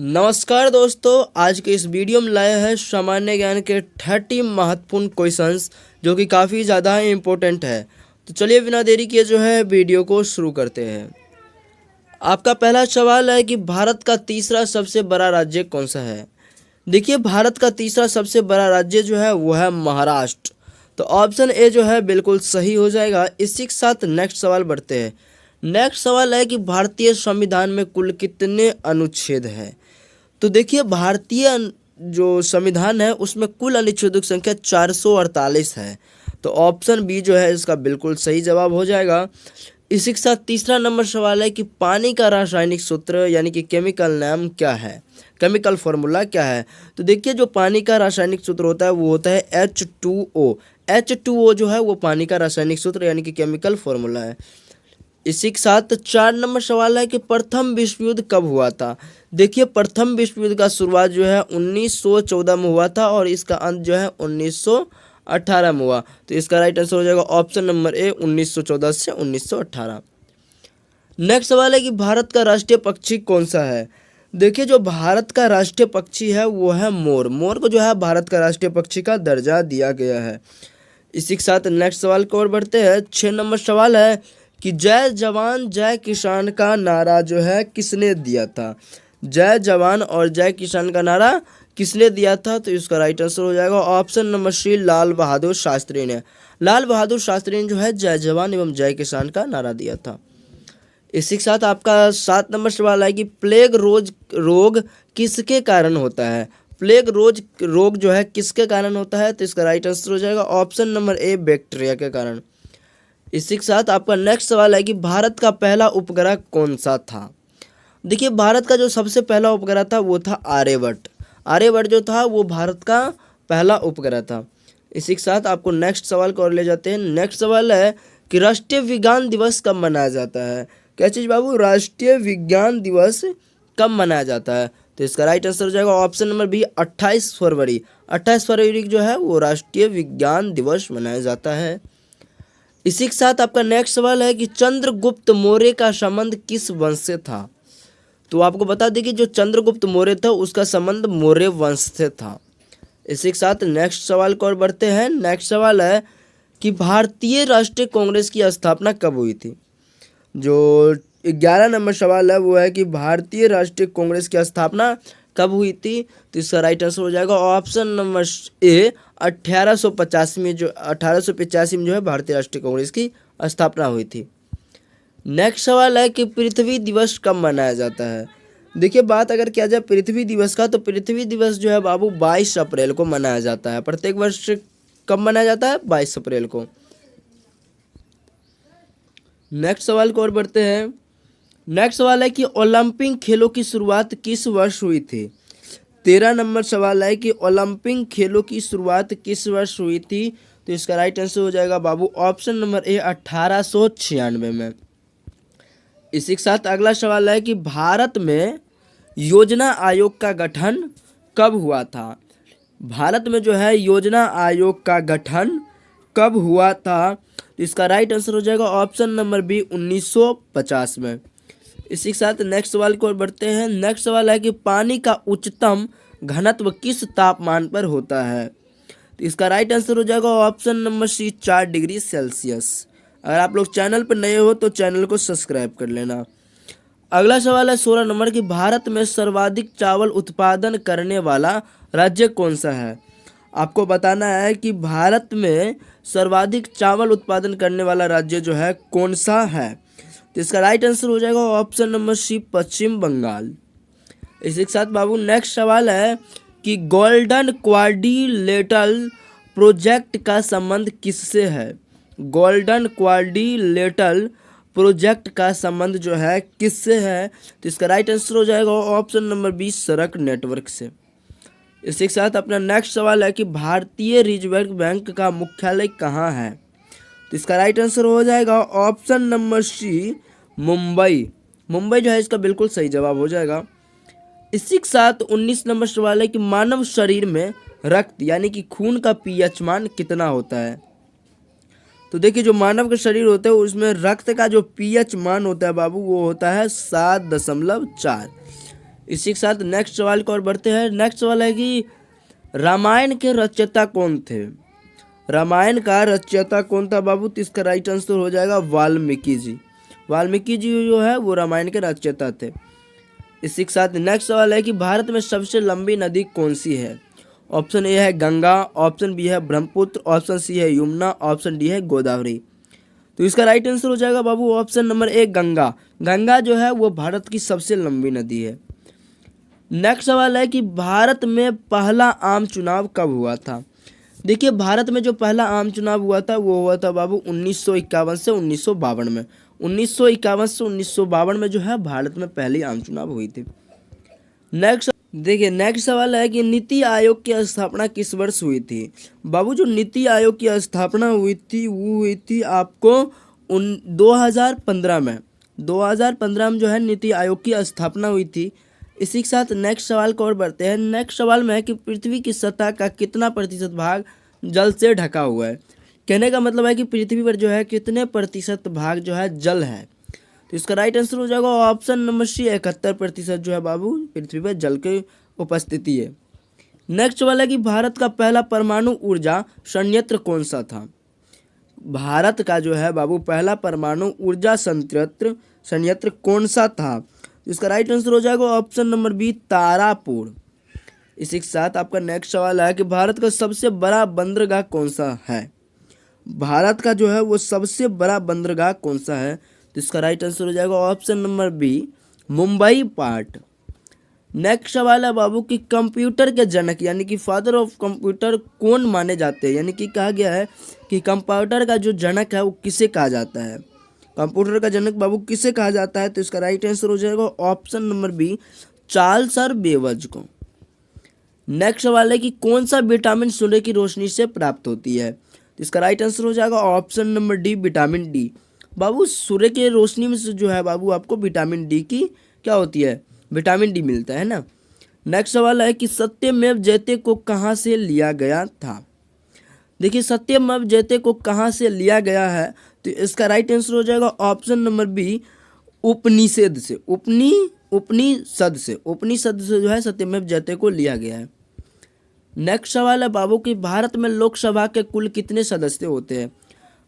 नमस्कार दोस्तों, आज के इस वीडियो में लाया है सामान्य ज्ञान के 30 महत्वपूर्ण क्वेश्चंस जो कि काफ़ी ज़्यादा इम्पोर्टेंट है। तो चलिए बिना देरी किए जो है वीडियो को शुरू करते हैं। आपका पहला सवाल है कि भारत का तीसरा सबसे बड़ा राज्य कौन सा है। देखिए, भारत का तीसरा सबसे बड़ा राज्य जो है वो है महाराष्ट्र। तो ऑप्शन ए जो है बिल्कुल सही हो जाएगा। इसी के साथ नेक्स्ट सवाल बढ़ते हैं। नेक्स्ट सवाल है कि भारतीय संविधान में कुल कितने अनुच्छेद हैं। तो देखिए, भारतीय जो संविधान है उसमें कुल अनुच्छेदों की संख्या 448 है। तो ऑप्शन बी जो है इसका बिल्कुल सही जवाब हो जाएगा। इसी के साथ तीसरा नंबर सवाल है कि पानी का रासायनिक सूत्र यानी कि केमिकल नाम क्या है, केमिकल फॉर्मूला क्या है। तो देखिए, जो पानी का रासायनिक सूत्र होता है वो होता है H2O। H2O जो है वो पानी का रासायनिक सूत्र यानी कि केमिकल फॉर्मूला है। इसी के साथ 4 नंबर सवाल है कि प्रथम विश्व युद्ध कब हुआ था। देखिए, प्रथम विश्व युद्ध का शुरुआत जो है 1914 में हुआ था और इसका अंत जो है 1918 में हुआ। तो इसका राइट आंसर हो जाएगा ऑप्शन नंबर ए, 1914 से 1918। नेक्स्ट सवाल है कि भारत का राष्ट्रीय पक्षी कौन सा है। देखिए, जो भारत का राष्ट्रीय पक्षी है वो है मोर। मोर को जो है भारत का राष्ट्रीय पक्षी का दर्जा दिया गया है। इसी के साथ नेक्स्ट सवाल की ओर बढ़ते हैं। 6 नंबर सवाल है कि जय जवान जय किसान का नारा जो है किसने दिया था। जय जवान और जय किसान का नारा किसने दिया था। तो इसका राइट आंसर हो जाएगा ऑप्शन नंबर सी, लाल बहादुर शास्त्री ने। लाल बहादुर शास्त्री ने जो है जय जवान एवं जय किसान का नारा दिया था। इसी के साथ आपका 7 नंबर सवाल है कि प्लेग रोग किसके कारण होता है। प्लेग रोग जो है किसके कारण होता है। तो इसका राइट आंसर हो जाएगा ऑप्शन नंबर ए, बैक्टीरिया के कारण। इसी के साथ आपका नेक्स्ट सवाल है कि भारत का पहला उपग्रह कौन सा था। देखिए, भारत का जो सबसे पहला उपग्रह था वो था आर्यभट्ट। आर्यभट्ट जो था वो भारत का पहला उपग्रह था। इसी के साथ आपको नेक्स्ट सवाल को और ले जाते हैं। नेक्स्ट सवाल है कि राष्ट्रीय विज्ञान दिवस कब मनाया जाता है। क्या चीज़ बाबू, राष्ट्रीय विज्ञान दिवस कब मनाया जाता है। तो इसका राइट आंसर हो जाएगा ऑप्शन नंबर बी, 28 फरवरी। 28 फरवरी जो है वो राष्ट्रीय विज्ञान दिवस मनाया जाता है। इसी के साथ आपका नेक्स्ट सवाल है कि चंद्रगुप्त मौर्य का संबंध किस वंश से था। तो आपको बता दें कि जो चंद्रगुप्त मौर्य था उसका संबंध मौर्य वंश से था। इसी के साथ नेक्स्ट सवाल को और बढ़ते हैं। नेक्स्ट सवाल है कि भारतीय राष्ट्रीय कांग्रेस की स्थापना कब हुई थी। जो 11 नंबर सवाल है वो है कि भारतीय राष्ट्रीय कांग्रेस की स्थापना कब हुई थी। तो इसका राइट आंसर हो जाएगा ऑप्शन नंबर ए, 1885 में जो है भारतीय राष्ट्रीय कांग्रेस की स्थापना हुई थी। नेक्स्ट सवाल है कि पृथ्वी दिवस कब मनाया जाता है। देखिए, बात अगर किया जाए पृथ्वी दिवस का, तो पृथ्वी दिवस जो है बाबू 22 अप्रैल को मनाया जाता है। प्रत्येक वर्ष कब मनाया जाता है, 22 अप्रैल को। नेक्स्ट सवाल को और बढ़ते हैं। नेक्स्ट सवाल है कि ओलंपिक खेलों की शुरुआत किस वर्ष हुई थी। 13 नंबर सवाल है कि ओलंपिक खेलों की शुरुआत किस वर्ष हुई थी। तो इसका राइट आंसर हो जाएगा बाबू ऑप्शन नंबर ए, 1896 में। इसी के साथ अगला सवाल है कि भारत में योजना आयोग का गठन कब हुआ था। भारत में जो है योजना आयोग का गठन कब हुआ था। तो इसका राइट आंसर हो जाएगा ऑप्शन नंबर बी, 1950 में। इसी के साथ नेक्स्ट सवाल की ओर बढ़ते हैं। नेक्स्ट सवाल है कि पानी का उच्चतम घनत्व किस तापमान पर होता है। तो इसका राइट आंसर हो जाएगा option number C, 4 degree Celsius. अगर आप लोग चैनल पर नए हो तो चैनल को सब्सक्राइब कर लेना। अगला सवाल है 16 नंबर कि भारत में सर्वाधिक चावल उत्पादन करने वाला राज्य कौन सा है। आपको बताना है कि भारत में सर्वाधिक चावल उत्पादन करने वाला राज्य जो है कौन सा है। तो इसका राइट आंसर हो जाएगा ऑप्शन नंबर सी, पश्चिम बंगाल। इसी के साथ बाबू नेक्स्ट सवाल है कि गोल्डन क्वाड्रिलेटरल प्रोजेक्ट का संबंध किससे है। गोल्डन क्वाड्रिलेटरल प्रोजेक्ट का संबंध जो है किससे है। तो इसका राइट आंसर हो जाएगा ऑप्शन नंबर बी, सड़क नेटवर्क से। इसी के साथ अपना नेक्स्ट सवाल है कि भारतीय रिजर्व बैंक का मुख्यालय कहाँ है। तो इसका राइट आंसर हो जाएगा option number C, Mumbai. Mumbai जो है इसका बिल्कुल सही जवाब हो जाएगा। इसी के साथ 19 नंबर सवाल है कि मानव शरीर में रक्त यानी कि खून का पीएच मान कितना होता है। तो देखिए, जो मानव का शरीर होता है उसमें रक्त का जो पीएच मान होता है बाबू वो होता है 7.4। इसी के साथ नेक्स्ट सवाल की ओर बढ़ते हैं। नेक्स्ट सवाल है कि रामायण के रचयिता कौन थे? रामायण का रचयिता कौन था बाबू? तो इसका राइट आंसर हो जाएगा वाल्मीकि जी। वाल्मीकि जी जो है वो रामायण के रचयिता थे। इसी के साथ नेक्स्ट सवाल है कि भारत में सबसे लंबी नदी कौन सी है? ऑप्शन ए है गंगा, ऑप्शन बी है ब्रह्मपुत्र, ऑप्शन सी है यमुना, ऑप्शन डी है गोदावरी। तो इसका राइट आंसर हो जाएगा बाबू option number A Ganga. Ganga जो है वो भारत की सबसे लंबी नदी है। नेक्स्ट सवाल है कि भारत में पहला आम चुनाव कब हुआ था? देखिए भारत में जो पहला आम चुनाव हुआ था वो हुआ था बाबू 1951 से 1952 में। 1951 से 1952 में जो है भारत में पहली आम चुनाव हुई थी। नेक्स्ट देखिए नेक्स्ट सवाल है कि नीति आयोग की स्थापना किस वर्ष हुई थी? बाबू जो नीति आयोग की स्थापना हुई थी वो हुई थी आपको 2015 में। 2015 में जो है नीति आयोग की स्थापना हुई थी। इसी के साथ नेक्स्ट सवाल को और बढ़ते हैं। नेक्स्ट सवाल में है कि पृथ्वी की सतह का कितना प्रतिशत भाग जल से ढका हुआ है? कहने का मतलब है कि पृथ्वी पर जो है कितने प्रतिशत भाग जो है जल है। तो इसका राइट आंसर हो जाएगा ऑप्शन नंबर सी 71% जो है बाबू पृथ्वी पर जल की उपस्थिति है। नेक्स्ट सवाल है कि भारत का पहला परमाणु ऊर्जा संयंत्र कौन सा था? भारत का जो है बाबू पहला परमाणु ऊर्जा संयंत्र कौन सा था? इसका राइट आंसर हो जाएगा ऑप्शन नंबर बी तारापुर। इसी के साथ आपका नेक्स्ट सवाल है कि भारत का सबसे बड़ा बंदरगाह कौन सा है? भारत का जो है वो सबसे बड़ा बंदरगाह कौन सा है? तो इसका राइट आंसर हो जाएगा option number B Mumbai part. Next सवाल है बाबू कि कंप्यूटर के जनक यानी कि फादर ऑफ कंप्यूटर कौन माने जाते हैं? यानी कि कहा गया है कि कंप्यूटर का जो जनक है वो किसे कहा जाता है? कंप्यूटर का जनक बाबू किसे कहा जाता है? तो इसका राइट आंसर हो जाएगा ऑप्शन नंबर बी चार्ल्स बेबज को। नेक्स्ट सवाल है कि कौन सा विटामिन सूर्य की रोशनी से प्राप्त होती है? तो इसका राइट आंसर हो जाएगा option number D vitamin D. बाबू सूर्य के रोशनी में से जो है बाबू आपको विटामिन डी की क्या होती है? विटामिन डी मिलता है ना। नेक्स्ट सवाल है कि सत्यमेव जयते को कहाँ से लिया गया था? देखिए सत्यमेव जयते को कहाँ से लिया गया है? तो इसका राइट आंसर हो जाएगा ऑप्शन नंबर बी उपनिषद से। उपनिषद से जो है सत्यमेव जयते को लिया गया है। नेक्स्ट सवाल है बाबू कि भारत में लोकसभा के कुल कितने सदस्य होते हैं?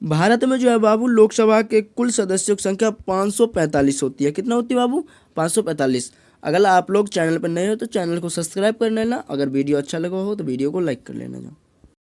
भारत में जो है बाबू लोकसभा के कुल सदस्यों की संख्या 545 होती है। कितना होती है बाबू? 545। अगर आप लोग चैनल पर नए हो तो चैनल को सब्सक्राइब कर लेना। अगर वीडियो अच्छा लगा हो तो वीडियो को लाइक कर लेना।